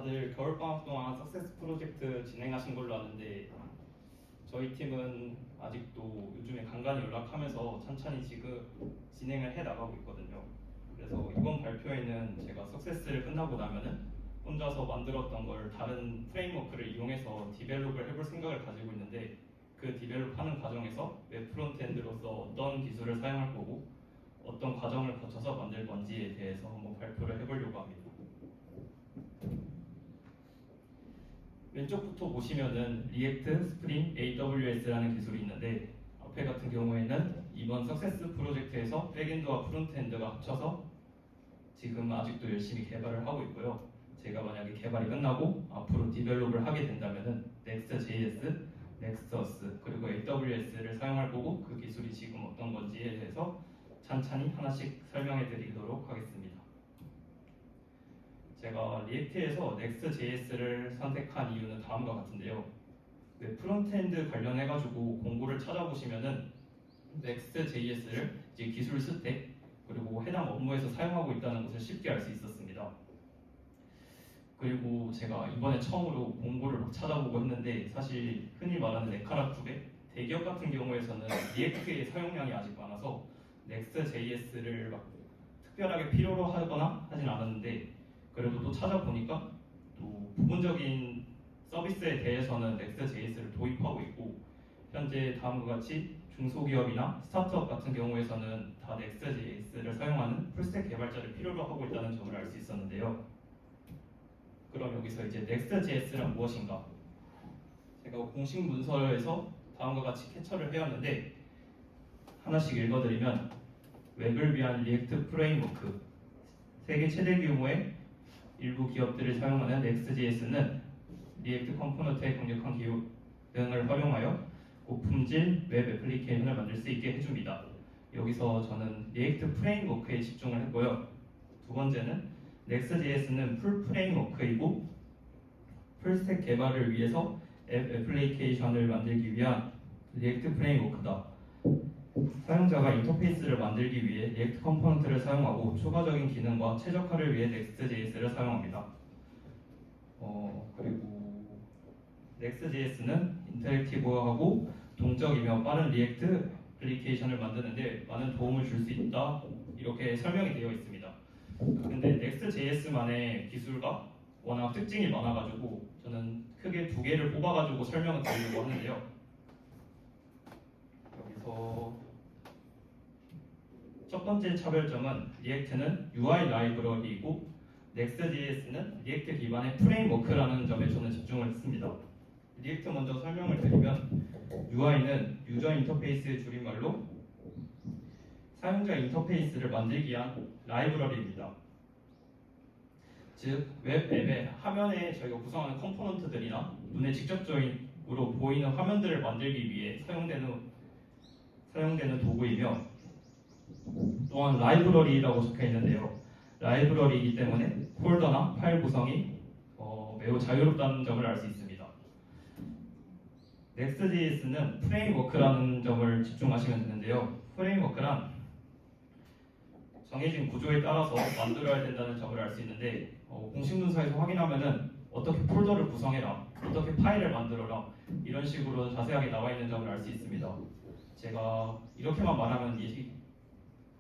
다들 겨울방학 동안 석세스 프로젝트 진행하신 걸로 아는데 저희 팀은 아직도 요즘에 간간히 연락하면서 천천히 지금 진행을 해 나가고 있거든요. 그래서 이번 발표에는 제가 석세스를 끝나고 나면은 혼자서 만들었던 걸 다른 프레임워크를 이용해서 디벨롭을 해볼 생각을 가지고 있는데 그 디벨롭하는 과정에서 웹 프론트엔드로서 어떤 기술을 사용할 거고 어떤 과정을 거쳐서 만들 건지에 대해서 한번 발표를 해보려고 합니다. 왼쪽부터 보시면은 리액트, 스프링, AWS라는 기술이 있는데 앞에 같은 경우에는 이번 석세스 프로젝트에서 백엔드와 프론트엔드가 합쳐서 지금 아직도 열심히 개발을 하고 있고요. 제가 만약에 개발이 끝나고 앞으로 디벨롭을 하게 된다면은 Next.js, Next.us 그리고 AWS를 사용할 거고 그 기술이 지금 어떤 건지에 대해서 찬찬히 하나씩 설명해 드리도록 하겠습니다. 제가 리액트에서 Next.js를 선택한 이유는 다음과 같은데요. 프론트엔드 관련해가지고 공고를 찾아보시면은 Next.js를 이제 기술 스택 그리고 해당 업무에서 사용하고 있다는 것을 쉽게 알 수 있었습니다. 그리고 제가 이번에 처음으로 공고를 막 찾아보고 했는데 사실 흔히 말하는 에카라 쪽에 대기업 같은 경우에서는 리액트의 사용량이 아직 많아서 Next.js를 막 특별하게 필요로 하거나 하진 않았는데 그래도 또 찾아보니까 또 부분적인 서비스에 대해서는 Next.js를 도입하고 있고 현재 다음과 같이 중소기업이나 스타트업 같은 경우에서는 다 Next.js를 사용하는 풀스택 개발자를 필요로 하고 있다는 점을 알 수 있었는데요. 그럼 여기서 이제 Next.js란 무엇인가? 제가 공식 문서에서 다음과 같이 캡처를 해왔는데 하나씩 읽어드리면 웹을 위한 리액트 프레임워크 세계 최대 규모의 일부 기업들을 사용하는 Next.js는 리액트 컴포넌트의 강력한 기능을 활용하여 고품질 웹 애플리케이션을 만들 수 있게 해줍니다. 여기서 저는 리액트 프레임워크에 집중을 했고요. 두 번째는 Next.js는 풀 프레임워크이고 풀스택 개발을 위해서 앱 애플리케이션을 만들기 위한 리액트 프레임워크다. 사용자가 인터페이스를 만들기 위해 리액트 컴포넌트를 사용하고 추가적인 기능과 최적화를 위해 Next.js를 사용합니다. 그리고 Next.js는 인터랙티브하고 동적이며 빠른 리액트 애플리케이션을 만드는데 많은 도움을 줄 수 있다. 이렇게 설명이 되어 있습니다. 근데 Next.js만의 기술과 워낙 특징이 많아가지고 저는 크게 두 개를 뽑아가지고 설명을 드리려고 하는데요. 여기서 첫 번째 차별점은 리액트는 UI 라이브러리이고 Next.js는 리액트 기반의 프레임워크라는 점에 저는 집중을 했습니다. 리액트 먼저 설명을 드리면 UI는 유저 인터페이스의 줄임말로 사용자 인터페이스를 만들기 위한 라이브러리입니다. 즉, 웹 앱의 화면에 저희가 구성하는 컴포넌트들이나 눈에 직접적으로 보이는 화면들을 만들기 위해 사용되는 도구이며 또한 라이브러리라고 적혀 있는데요. 라이브러리이기 때문에 폴더나 파일 구성이 매우 자유롭다는 점을 알 수 있습니다. Next.js는 프레임워크라는 점을 집중하시면 되는데요. 프레임워크란 정해진 구조에 따라서 만들어야 된다는 점을 알 수 있는데 공식 문서에서 확인하면은 어떻게 폴더를 구성해라, 어떻게 파일을 만들어라 이런 식으로 자세하게 나와 있는 점을 알 수 있습니다. 제가 이렇게만 말하면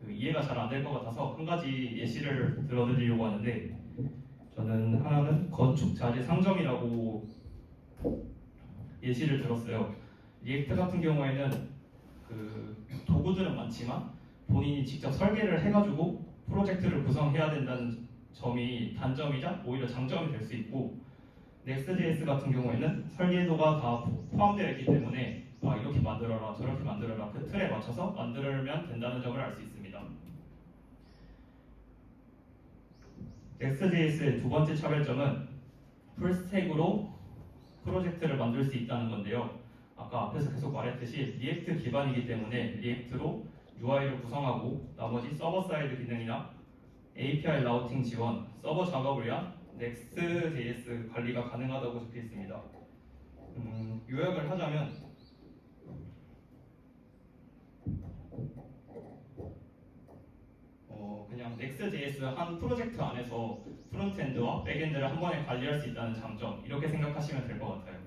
이해가 잘 안 될 것 같아서 한 가지 예시를 들어드리려고 하는데 저는 하나는 건축 자재 상점이라고 예시를 들었어요. 리액트 같은 경우에는 그 도구들은 많지만 본인이 직접 설계를 해가지고 프로젝트를 구성해야 된다는 점이 단점이자 오히려 장점이 될 수 있고 Next.js 같은 경우에는 설계도가 다 포함되어 있기 때문에 이렇게 만들어라 저렇게 만들어라 그 틀에 맞춰서 만들면 된다는 점을 알 수 있습니다. Next.js의 두 번째 차별점은 풀스택으로 프로젝트를 만들 수 있다는 건데요. 아까 앞에서 계속 말했듯이 리액트 기반이기 때문에 리액트로 UI를 구성하고 나머지 서버 사이드 기능이나 API 라우팅 지원, 서버 작업을 위한 Next.js 관리가 가능하다고 적혀 있습니다. 요약을 하자면 그냥 그냥 Next.js 한 프로젝트 안에서 프론트엔드와 백엔드를 한 번에 관리할 수 있다는 장점, 이렇게 생각하시면 될 것 같아요.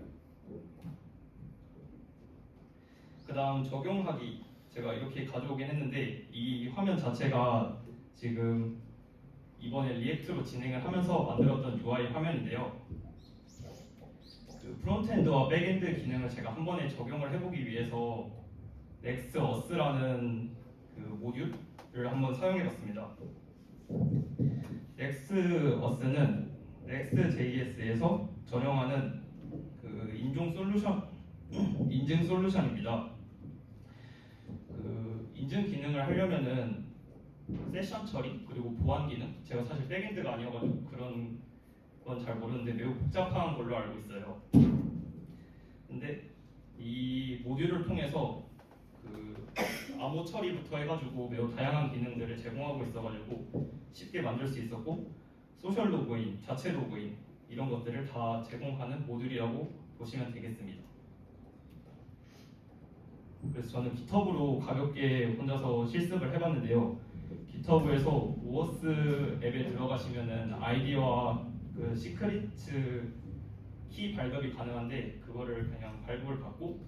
그 다음 적용하기, 제가 이렇게 가져오긴 했는데 이 화면 자체가 지금 이번에 리액트로 진행을 하면서 만들었던 UI 화면인데요. 그 프론트엔드와 백엔드 기능을 제가 한 번에 적용을 해보기 위해서 Next.us라는 그 모듈을 한번 사용해봤습니다. Next.us는 Next.js에서 전용하는 그 인증 솔루션입니다. 그 인증 기능을 하려면은 세션 처리 그리고 보안 기능, 제가 사실 백엔드가 아니어가지고 그런 건 잘 모르는데 매우 복잡한 걸로 알고 있어요. 근데 이 모듈을 통해서 그 암호 처리부터 해가지고 매우 다양한 기능들을 제공하고 있어가지고 쉽게 만들 수 있었고, 소셜 로그인, 자체 로그인 이런 것들을 다 제공하는 모듈이라고 보시면 되겠습니다. 그래서 저는 GitHub으로 가볍게 혼자서 실습을 해봤는데요. GitHub에서 오어스 앱에 들어가시면은 아이디와 그 시크릿 키 발급이 가능한데 그거를 그냥 발급을 받고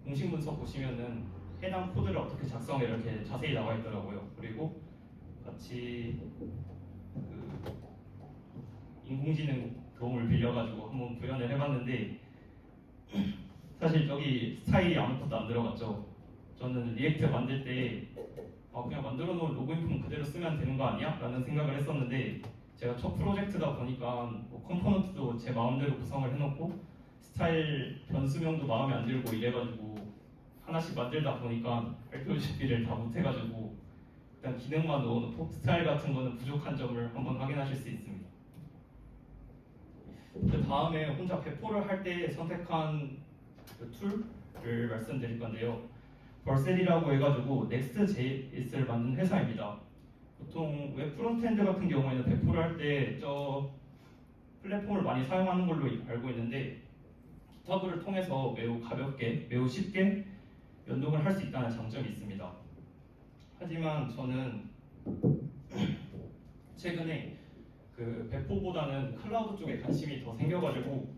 공식 문서 보시면은 해당 코드를 어떻게 작성해 이렇게 자세히 나와 있더라고요. 그리고 같이 그 인공지능 도움을 빌려가지고 한번 구현을 해봤는데 사실 여기 스타일이 아무것도 안 들어갔죠. 저는 리액트 만들 때 그냥 만들어 놓은 로그인 폼 그대로 쓰면 되는 거 아니야? 라는 생각을 했었는데 제가 첫 프로젝트다 보니까 뭐 컴포넌트도 제 마음대로 구성을 해놓고 스타일 변수명도 마음에 안 들고 이래가지고 하나씩 만들다 보니까 발표 준비를 다 못해가지고 일단 기능만 넣어놓고 스타일 같은 거는 부족한 점을 한번 확인하실 수 있습니다. 그 다음에 혼자 배포를 할 때 선택한 그 툴을 말씀드릴 건데요. 벌셀이라고 해가지고 Next.js를 만든 회사입니다. 보통 웹 프론트엔드 같은 경우에는 배포를 할 때 저 플랫폼을 많이 사용하는 걸로 알고 있는데 GitHub을 통해서 매우 가볍게, 매우 쉽게 연동을 할 수 있다는 장점이 있습니다. 하지만 저는 최근에 그 배포보다는 클라우드 쪽에 관심이 더 생겨가지고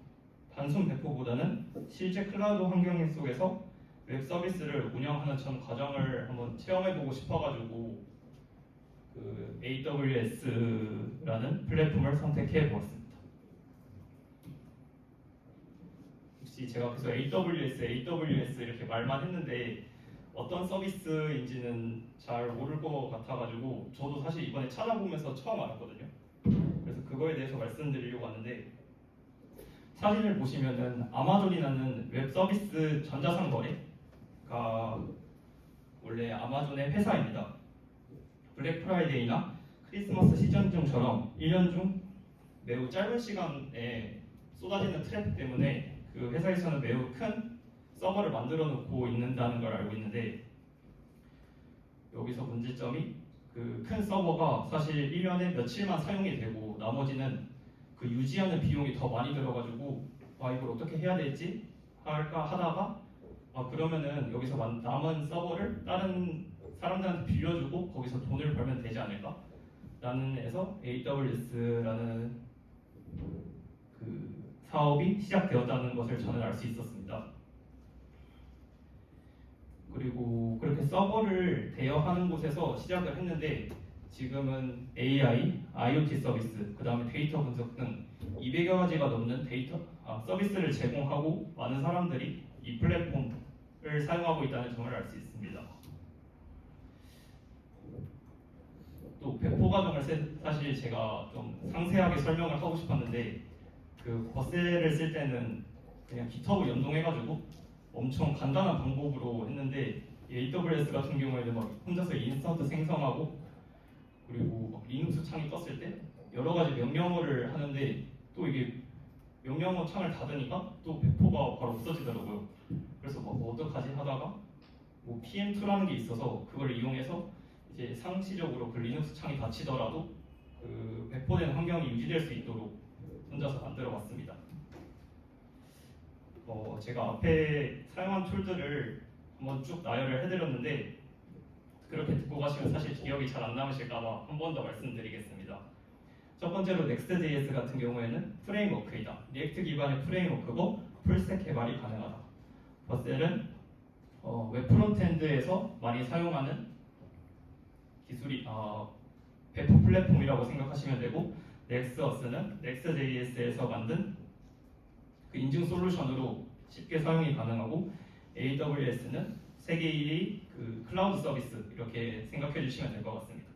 단순 배포보다는 실제 클라우드 환경 속에서 웹 서비스를 운영하는 전 과정을 한번 체험해보고 싶어가지고 그 AWS라는 플랫폼을 선택해보았습니다. 혹시 제가 계속 AWS 이렇게 말만 했는데 어떤 서비스인지는 잘 모를 것 같아가지고 저도 사실 이번에 찾아보면서 처음 알았거든요. 그래서 그거에 대해서 말씀드리려고 하는데, 사진을 보시면은 아마존이라는 웹 서비스 전자상거래가 원래 아마존의 회사입니다. 블랙 프라이데이나 크리스마스 시즌중처럼 1년 중 매우 짧은 시간에 쏟아지는 트래픽 때문에 그 회사에서는 매우 큰 서버를 만들어 놓고 있는다는 걸 알고 있는데, 여기서 문제점이 그 큰 서버가 사실 1년에 며칠만 사용이 되고 나머지는 그 유지하는 비용이 더 많이 들어가지고 이걸 어떻게 해야 될지 할까 하다가 그러면은 여기서 남은 서버를 다른 사람들한테 빌려주고 거기서 돈을 벌면 되지 않을까? 라는 에서 AWS라는 그 사업이 시작되었다는 것을 저는 알 수 있었습니다. 그리고 그렇게 서버를 대여하는 곳에서 시작을 했는데 지금은 AI, IoT 서비스, 그 다음에 데이터 분석 등 200여 가지가 넘는 서비스를 제공하고 많은 사람들이 이 플랫폼을 사용하고 있다는 점을 알 수 있습니다. 또 배포 과정을 사실 제가 좀 상세하게 설명을 하고 싶었는데 그 버셀을 쓸 때는 그냥 GitHub 연동해가지고 엄청 간단한 방법으로 했는데 AWS 같은 경우에는 막 혼자서 인스턴트 생성하고 그리고 막 리눅스 창이 떴을 때 여러 가지 명령어를 하는데 또 이게 명령어 창을 닫으니까 또 배포가 바로 없어지더라고요. 그래서 뭐 어떡하지 하다가 뭐 PM2라는 게 있어서 그걸 이용해서 이제 상시적으로 그 리눅스 창이 닫히더라도 그 배포된 환경이 유지될 수 있도록 혼자서 만들어봤습니다. 제가 앞에 사용한 툴들을 한번 쭉 나열을 해드렸는데 그렇게 듣고 가시면 사실 기억이 잘 안 남으실까봐 한 번 더 말씀드리겠습니다. 첫 번째로 Next.js 같은 경우에는 프레임워크이다. 리액트 기반의 프레임워크고 풀스택 개발이 가능하다. 버셀은 웹 프론트엔드에서 많이 사용하는 기술이 배포 플랫폼이라고 생각하시면 되고, 넥스어스는 Next.js에서 만든 그 인증 솔루션으로 쉽게 사용이 가능하고, AWS는 세계 1위 그 클라우드 서비스 이렇게 생각해 주시면 될 것 같습니다.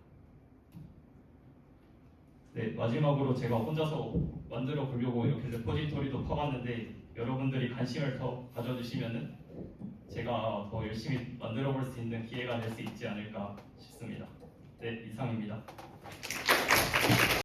네, 마지막으로 제가 혼자서 만들어 보려고 이렇게 레포지토리도 파봤는데 여러분들이 관심을 더 가져주시면은 제가 더 열심히 만들어 볼 수 있는 기회가 될 수 있지 않을까 싶습니다. 네, 이상입니다.